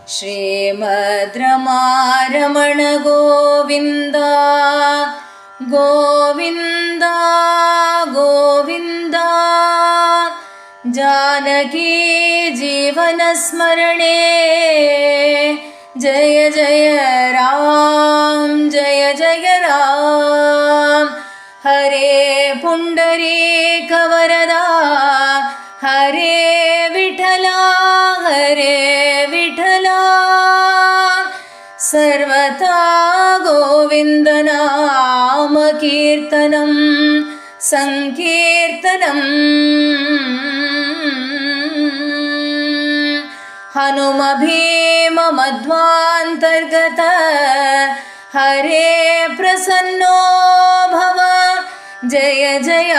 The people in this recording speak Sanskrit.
श्रीमद्रमारमण गोविन्द गोविन्द गोविन्द। जानकी जीवनस्मरणे जय जय राम जय जय राम। हरे पुंडरीक वरदा हरे विठला हरे विठला। सर्वथा गोविन्दनाम कीर्तनं संकीर्तनम्। हनुम भीम मध्वान्तर्गत हरे प्रसन्नो भव जय जय